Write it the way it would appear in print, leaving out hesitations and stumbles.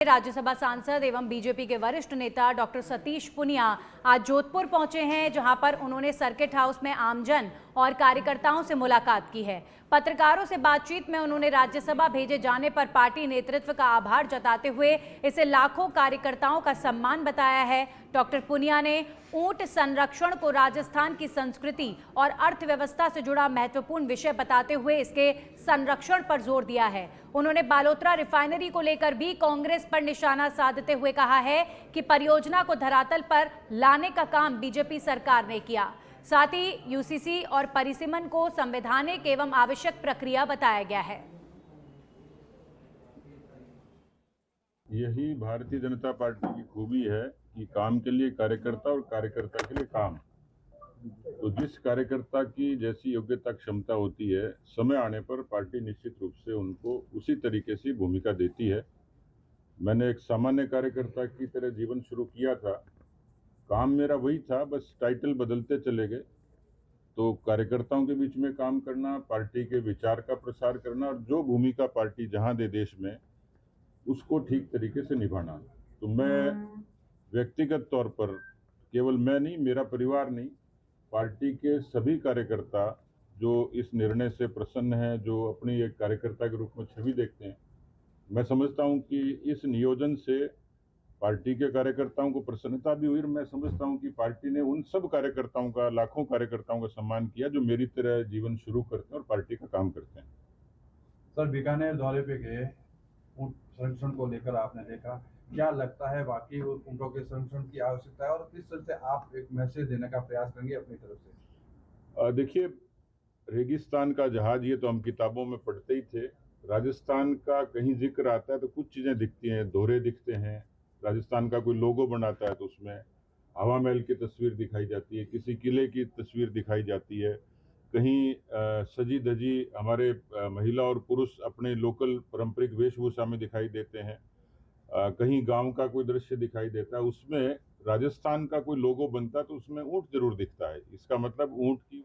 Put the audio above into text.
राज्यसभा सांसद एवं बीजेपी के वरिष्ठ नेता डॉक्टर सतीश पुनिया आज जोधपुर पहुंचे हैं, जहां पर उन्होंने सर्किट हाउस में आमजन और कार्यकर्ताओं से मुलाकात की है। पत्रकारों से बातचीत में उन्होंने राज्यसभा भेजे जाने पर पार्टी नेतृत्व का आभार जताते हुए इसे लाखों कार्यकर्ताओं का सम्मान बताया है। डॉक्टर पुनिया ने ऊंट संरक्षण को राजस्थान की संस्कृति और अर्थव्यवस्था से जुड़ा महत्वपूर्ण विषय बताते हुए इसके संरक्षण पर जोर दिया है। उन्होंने बालोतरा रिफाइनरी को लेकर भी कांग्रेस पर निशाना साधते हुए कहा है कि परियोजना को धरातल पर लाने का काम बीजेपी सरकार ने किया। साथ ही यूसीसी और परिसीमन को संवैधानिक एवं आवश्यक प्रक्रिया बताया गया है। यही भारतीय जनता पार्टी की खूबी है कि काम के लिए कार्यकर्ता और कार्यकर्ता के लिए काम। तो जिस कार्यकर्ता की जैसी योग्यता क्षमता होती है, समय आने पर पार्टी निश्चित रूप से उनको उसी तरीके से भूमिका देती है। मैंने एक सामान्य कार्यकर्ता की तरह जीवन शुरू किया था। काम मेरा वही था, बस टाइटल बदलते चले गए। तो कार्यकर्ताओं के बीच में काम करना, पार्टी के विचार का प्रसार करना और जो भूमिका पार्टी जहां दे देश में, उसको ठीक तरीके से निभाना। तो मैं व्यक्तिगत तौर पर, केवल मैं नहीं, मेरा परिवार नहीं, पार्टी के सभी कार्यकर्ता जो इस निर्णय से प्रसन्न हैं, जो अपनी एक कार्यकर्ता के रूप में छवि देखते हैं, मैं समझता हूं कि इस नियोजन से पार्टी के कार्यकर्ताओं को प्रसन्नता भी हुई और मैं समझता हूं कि पार्टी ने उन सब कार्यकर्ताओं का, लाखों कार्यकर्ताओं का सम्मान किया जो मेरी तरह जीवन शुरू करते हैं और पार्टी का काम करते हैं। सर, बीकानेर दौरे पे गए, ऊंट संरक्षण को लेकर आपने देखा, क्या लगता है वाकई ऊंटों के संरक्षण की आवश्यकता है और किस तरह से आप एक मैसेज देने का प्रयास करेंगे अपनी तरफ से? देखिए, रेगिस्तान का जहाज, ये तो हम किताबों में पढ़ते ही थे। राजस्थान का कहीं जिक्र आता है तो कुछ चीजें दिखती हैं, दोहरे दिखते हैं। राजस्थान का कोई लोगो बनाता है तो उसमें हवा महल की तस्वीर दिखाई जाती है, किसी किले की तस्वीर दिखाई जाती है, कहीं सजी धजी हमारे महिला और पुरुष अपने लोकल पारंपरिक वेशभूषा में दिखाई देते हैं, कहीं गांव का कोई दृश्य दिखाई देता है। उसमें राजस्थान का कोई लोगो बनता है तो उसमें ऊंट जरूर दिखता है। इसका मतलब ऊंट की